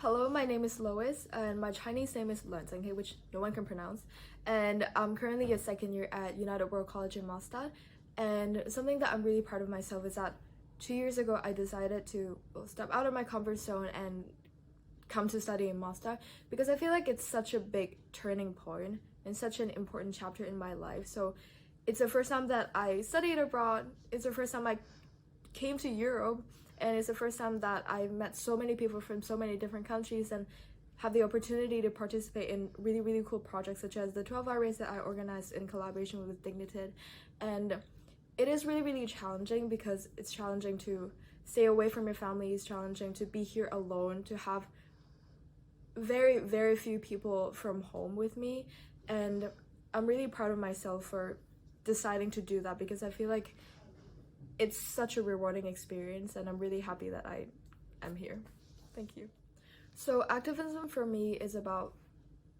Hello, my name is Lois, and my Chinese name is Leung Ching HeI, which no one can pronounce. And I'm currently a second year at United World College in Mostar. And something that I'm really proud of myself is that 2 years ago I decided to step out of my comfort zone and come to study in Mostar because I feel like it's such a big turning point and such an important chapter in my life. So it's the first time that I studied abroad. It's the first time I came to Europe, and it's the first time that I met so many people from so many different countries and have the opportunity to participate in really cool projects such as the 12-hour race that I organized in collaboration with Dignited. And it is really challenging because it's challenging to stay away from your family, it's challenging to be here alone, to have very few people from home with me. And I'm really proud of myself for deciding to do that because I feel like it's such a rewarding experience, and I'm really happy that I am here. Thank you. So activism for me is about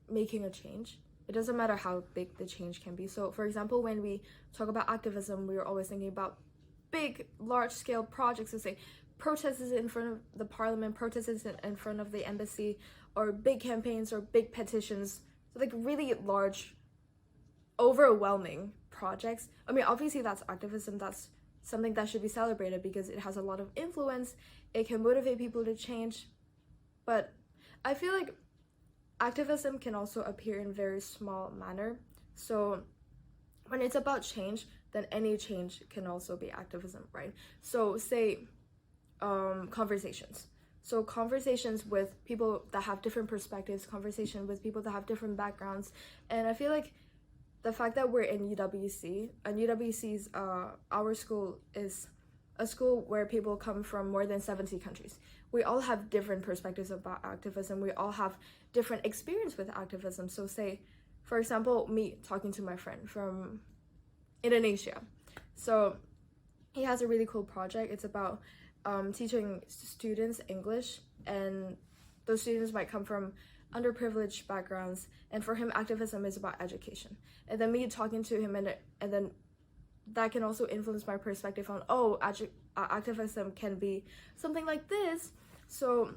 making a change. It doesn't matter how big the change can be. So for example, when we talk about activism, we're always thinking about big, large-scale projects, to say protests in front of the parliament, protests in front of the embassy, or big campaigns or big petitions. So like really large, overwhelming projects. I mean, obviously that's activism, that's something that should be celebrated because it has a lot of influence, it can motivate people to change. But I feel like activism can also appear in very small manner. So when it's about change, then any change can also be activism, right? So say conversations. So conversations with people that have different perspectives, conversation with people that have different backgrounds. And I feel like the fact that we're in UWC, and UWC's our school is a school where people come from more than 70 countries. We all have different perspectives about activism. We all have different experience with activism. So say, for example, me talking to my friend from Indonesia. So he has a really cool project. It's about teaching students English, and those students might come from underprivileged backgrounds, and for him activism is about education. And then me talking to him, and then that can also influence my perspective on activism can be something like this. So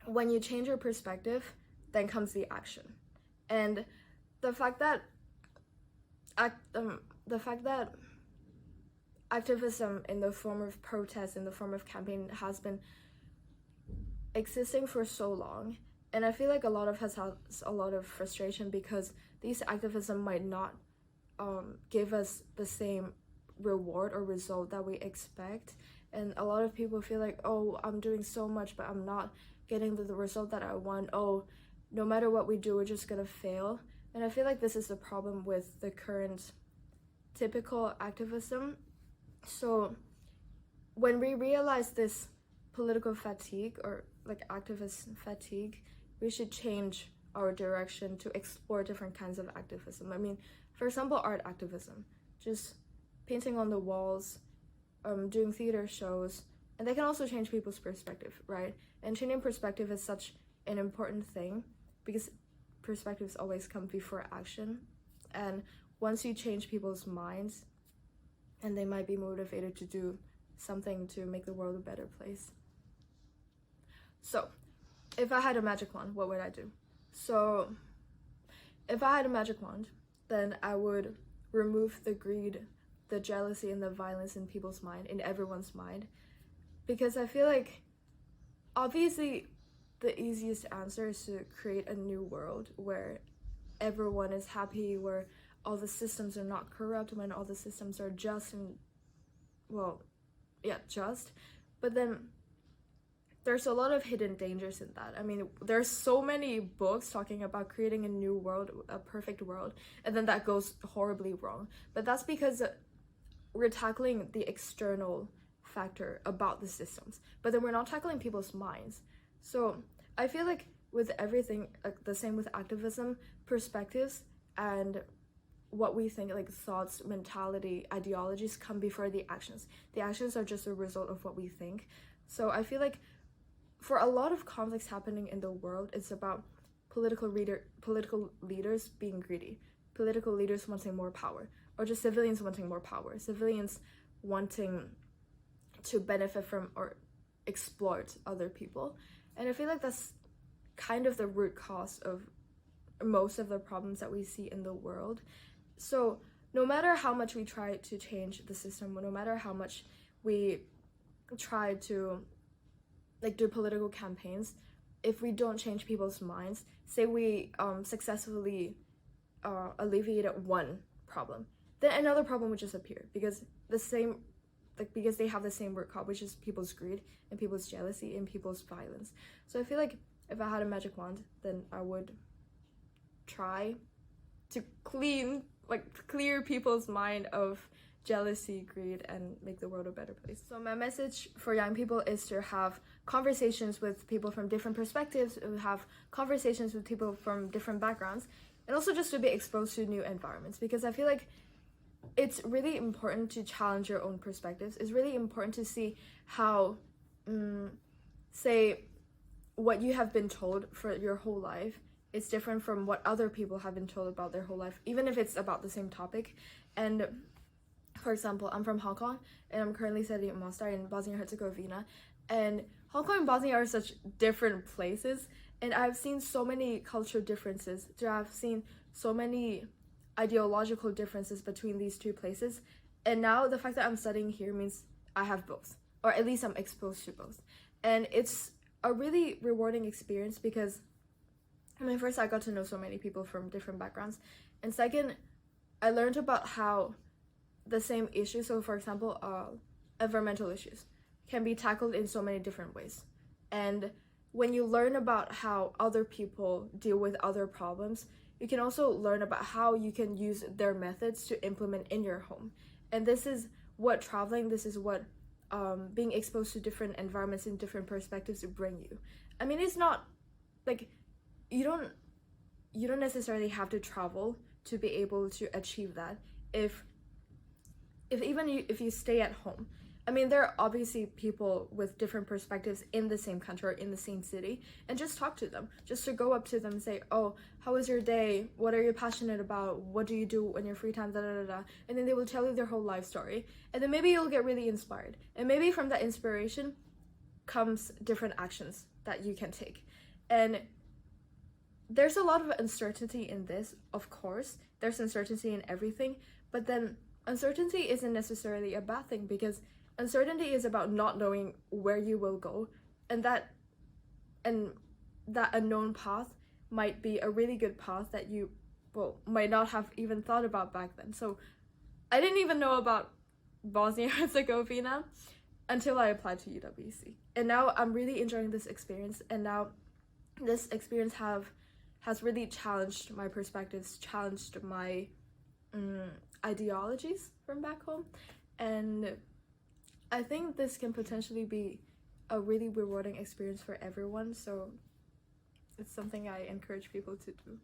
when you change your perspective, then comes the action. And the fact that activism in the form of protest, in the form of campaign, has been existing for so long, and I feel like a lot of us has a lot of frustration because these activism might not give us the same reward or result that we expect. And a lot of people feel like, oh, I'm doing so much but I'm not getting the result that I want. Oh, no matter what we do, we're just gonna fail. And I feel like this is the problem with the current typical activism. So when we realize this political fatigue, or like activist fatigue, we should change our direction to explore different kinds of activism. I mean, for example, art activism, just painting on the walls, doing theater shows, and they can also change people's perspective, right? And changing perspective is such an important thing because perspectives always come before action. And once you change people's minds, and they might be motivated to do something to make the world a better place. So if I had a magic wand, what would I do? So if I had a magic wand, then I would remove the greed, the jealousy, and the violence in people's mind, in everyone's mind. Because I feel like obviously the easiest answer is to create a new world where everyone is happy, where all the systems are not corrupt, when all the systems are just and, well, yeah, just. But then there's a lot of hidden dangers in that. I mean, there's so many books talking about creating a new world, a perfect world, and then that goes horribly wrong. But that's because we're tackling the external factor about the systems, but then we're not tackling people's minds. So I feel like with everything, like the same with activism, perspectives and what we think, like thoughts, mentality, ideologies, come before the actions. The actions are just a result of what we think. So I feel like for a lot of conflicts happening in the world, it's about political leaders being greedy, political leaders wanting more power, or just civilians wanting more power, civilians wanting to benefit from or exploit other people. And I feel like that's kind of the root cause of most of the problems that we see in the world. So no matter how much we try to change the system, no matter how much we try to like do political campaigns, if we don't change people's minds, say we successfully alleviated one problem, then another problem would just appear because because they have the same root cause, which is people's greed and people's jealousy and people's violence. So I feel like if I had a magic wand, then I would try to clear people's mind of jealousy, greed, and make the world a better place. So my message for young people is to have conversations with people from different perspectives, to have conversations with people from different backgrounds, and also just to be exposed to new environments, because I feel like it's really important to challenge your own perspectives. It's really important to see how, say, what you have been told for your whole life is different from what other people have been told about their whole life, even if it's about the same topic. And for example, I'm from Hong Kong and I'm currently studying a master in Bosnia and Herzegovina, and Hong Kong and Bosnia are such different places, and I've seen so many cultural differences. I've seen so many ideological differences between these two places, and now the fact that I'm studying here means I have both, or at least I'm exposed to both. And it's a really rewarding experience because first I got to know so many people from different backgrounds, and second, I learned about how the same issues, so for example, environmental issues, can be tackled in so many different ways. And when you learn about how other people deal with other problems, you can also learn about how you can use their methods to implement in your home. And this is what traveling, this is what being exposed to different environments and different perspectives bring you. It's not like you don't necessarily have to travel to be able to achieve that. If you stay at home, there are obviously people with different perspectives in the same country or in the same city, and just talk to them, just to go up to them and say, oh, how was your day? What are you passionate about? What do you do in your free time? And then they will tell you their whole life story, and then maybe you'll get really inspired, and maybe from that inspiration comes different actions that you can take. And there's a lot of uncertainty in this, of course. There's uncertainty in everything, but then uncertainty isn't necessarily a bad thing, because uncertainty is about not knowing where you will go, and that unknown path might be a really good path that you might not have even thought about back then. So I didn't even know about Bosnia and Herzegovina until I applied to UWC, and now I'm really enjoying this experience. And now this experience has really challenged my perspectives, challenged my ideologies from back home, and I think this can potentially be a really rewarding experience for everyone, so it's something I encourage people to do.